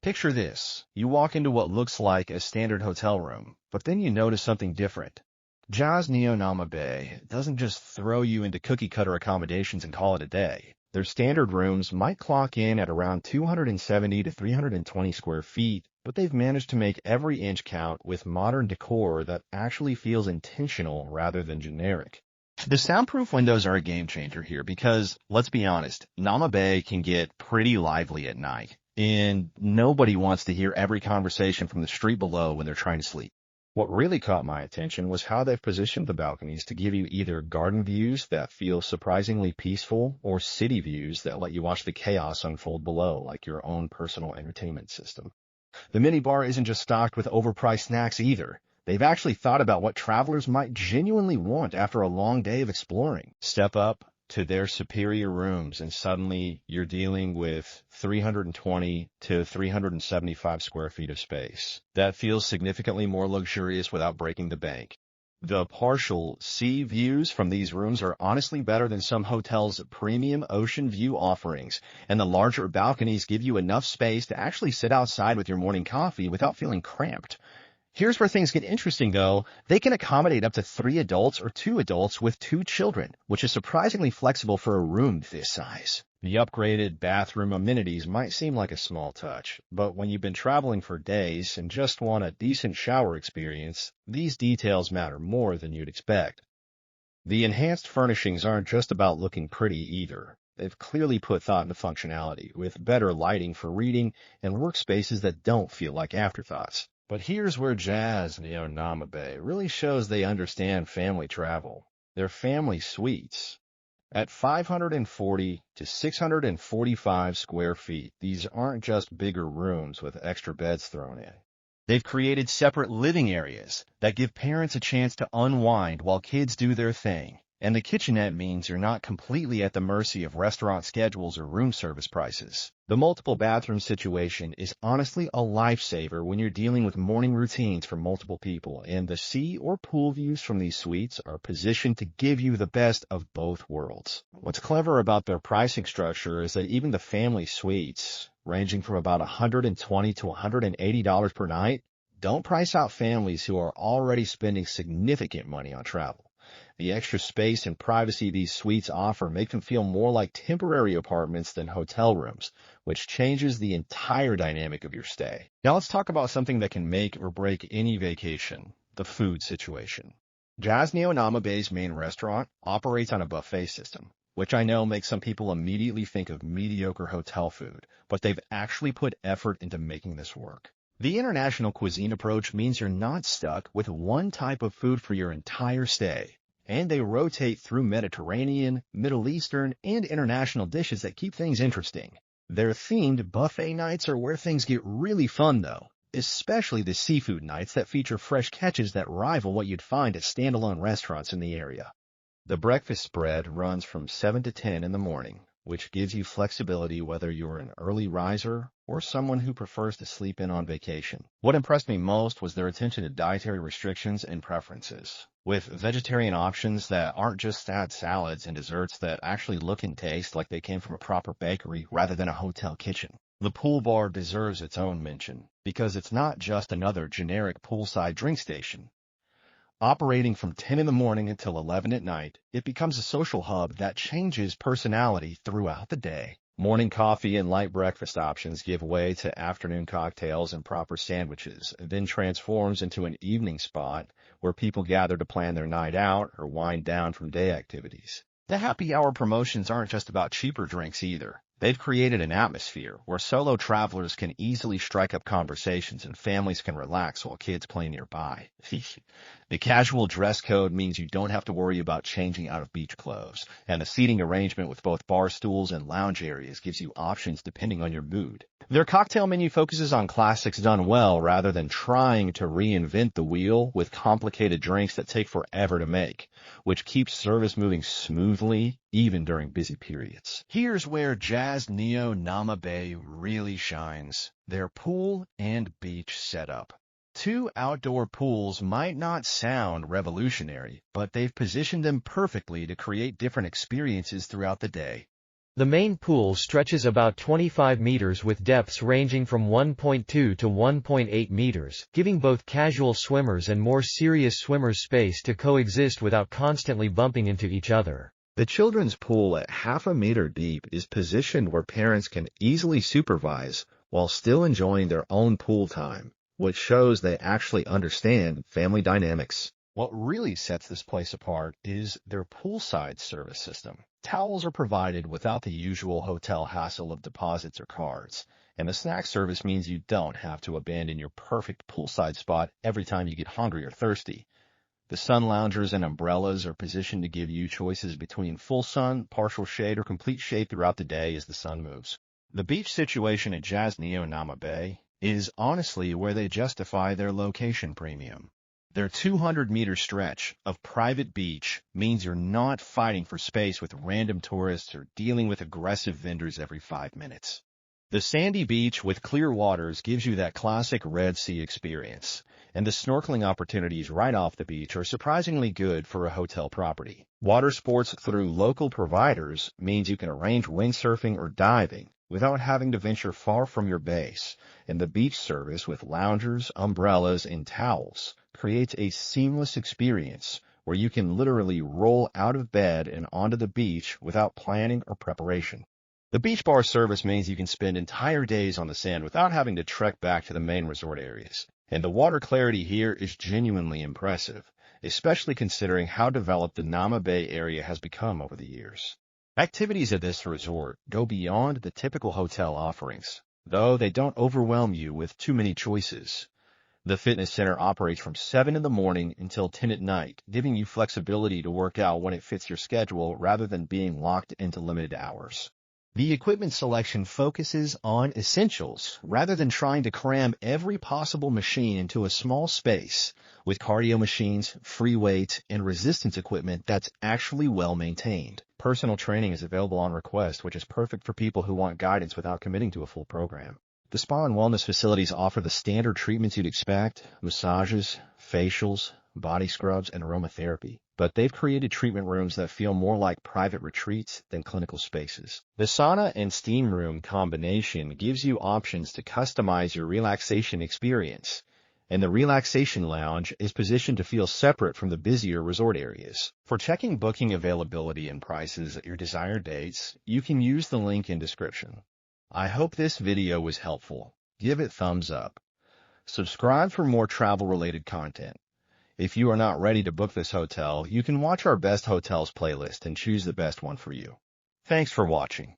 Picture this. You walk into what looks like a standard hotel room, but then you notice something different. JAZ Neo Naama Bay doesn't just throw you into cookie-cutter accommodations and call it a day. Their standard rooms might clock in at around 270 to 320 square feet, but they've managed to make every inch count with modern decor that actually feels intentional rather than generic. The soundproof windows are a game changer here because, let's be honest, Naama Bay can get pretty lively at night, and nobody wants to hear every conversation from the street below when they're trying to sleep. What really caught my attention was how they've positioned the balconies to give you either garden views that feel surprisingly peaceful or city views that let you watch the chaos unfold below like your own personal entertainment system. The minibar isn't just stocked with overpriced snacks either. They've actually thought about what travelers might genuinely want after a long day of exploring. Step up to their superior rooms and suddenly you're dealing with 320 to 375 square feet of space. That feels significantly more luxurious without breaking the bank. The partial sea views from these rooms are honestly better than some hotels' premium ocean view offerings, and the larger balconies give you enough space to actually sit outside with your morning coffee without feeling cramped. Here's where things get interesting, though. They can accommodate up to 3 adults or 2 adults with 2 children, which is surprisingly flexible for a room this size. The upgraded bathroom amenities might seem like a small touch, but when you've been traveling for days and just want a decent shower experience, these details matter more than you'd expect. The enhanced furnishings aren't just about looking pretty either. They've clearly put thought into functionality, with better lighting for reading and workspaces that don't feel like afterthoughts. But here's where JAZ Neo Naama Bay really shows they understand family travel. Their family suites. At 540 to 645 square feet, these aren't just bigger rooms with extra beds thrown in. They've created separate living areas that give parents a chance to unwind while kids do their thing. And the kitchenette means you're not completely at the mercy of restaurant schedules or room service prices. The multiple bathroom situation is honestly a lifesaver when you're dealing with morning routines for multiple people, and the sea or pool views from these suites are positioned to give you the best of both worlds. What's clever about their pricing structure is that even the family suites, ranging from about $120 to $180 per night, don't price out families who are already spending significant money on travel. The extra space and privacy these suites offer make them feel more like temporary apartments than hotel rooms, which changes the entire dynamic of your stay. Now let's talk about something that can make or break any vacation, the food situation. JAZ Neo Naama Bay's main restaurant operates on a buffet system, which I know makes some people immediately think of mediocre hotel food, but they've actually put effort into making this work. The international cuisine approach means you're not stuck with one type of food for your entire stay, and they rotate through Mediterranean, Middle Eastern, and international dishes that keep things interesting. Their themed buffet nights are where things get really fun, though, especially the seafood nights that feature fresh catches that rival what you'd find at standalone restaurants in the area. The breakfast spread runs from 7 to 10 in the morning, which gives you flexibility whether you're an early riser or someone who prefers to sleep in on vacation. What impressed me most was their attention to dietary restrictions and preferences, with vegetarian options that aren't just sad salads and desserts that actually look and taste like they came from a proper bakery rather than a hotel kitchen. The pool bar deserves its own mention, because it's not just another generic poolside drink station. Operating from 10 in the morning until 11 at night, it becomes a social hub that changes personality throughout the day. Morning coffee and light breakfast options give way to afternoon cocktails and proper sandwiches, then transforms into an evening spot where people gather to plan their night out or wind down from day activities. The happy hour promotions aren't just about cheaper drinks either. They've created an atmosphere where solo travelers can easily strike up conversations and families can relax while kids play nearby. The casual dress code means you don't have to worry about changing out of beach clothes, and the seating arrangement with both bar stools and lounge areas gives you options depending on your mood. Their cocktail menu focuses on classics done well rather than trying to reinvent the wheel with complicated drinks that take forever to make, which keeps service moving smoothly even during busy periods. Here's where JAZ Neo Naama Bay really shines: their pool and beach setup. 2 outdoor pools might not sound revolutionary, but they've positioned them perfectly to create different experiences throughout the day. The main pool stretches about 25 meters with depths ranging from 1.2 to 1.8 meters, giving both casual swimmers and more serious swimmers space to coexist without constantly bumping into each other. The children's pool at half a meter deep is positioned where parents can easily supervise while still enjoying their own pool time, which shows they actually understand family dynamics. What really sets this place apart is their poolside service system. Towels are provided without the usual hotel hassle of deposits or cards, and the snack service means you don't have to abandon your perfect poolside spot every time you get hungry or thirsty. The sun loungers and umbrellas are positioned to give you choices between full sun, partial shade, or complete shade throughout the day as the sun moves. The beach situation at JAZ Neo Naama Bay is honestly where they justify their location premium. Their 200-meter stretch of private beach means you're not fighting for space with random tourists or dealing with aggressive vendors every 5 minutes. The sandy beach with clear waters gives you that classic Red Sea experience, and the snorkeling opportunities right off the beach are surprisingly good for a hotel property. Water sports through local providers means you can arrange windsurfing or diving without having to venture far from your base, and the beach service with loungers, umbrellas, and towels creates a seamless experience where you can literally roll out of bed and onto the beach without planning or preparation. The beach bar service means you can spend entire days on the sand without having to trek back to the main resort areas, and the water clarity here is genuinely impressive, especially considering how developed the Naama Bay area has become over the years. Activities at this resort go beyond the typical hotel offerings, though they don't overwhelm you with too many choices. The fitness center operates from 7 in the morning until 10 at night, giving you flexibility to work out when it fits your schedule rather than being locked into limited hours. The equipment selection focuses on essentials rather than trying to cram every possible machine into a small space, with cardio machines, free weights, and resistance equipment that's actually well maintained. Personal training is available on request, which is perfect for people who want guidance without committing to a full program. The spa and wellness facilities offer the standard treatments you'd expect: massages, facials, body scrubs, and aromatherapy. But they've created treatment rooms that feel more like private retreats than clinical spaces. The sauna and steam room combination gives you options to customize your relaxation experience, and the relaxation lounge is positioned to feel separate from the busier resort areas. For checking booking availability and prices at your desired dates, you can use the link in description. I hope this video was helpful. Give it thumbs up. Subscribe for more travel-related content. If you are not ready to book this hotel, you can watch our Best Hotels playlist and choose the best one for you. Thanks for watching.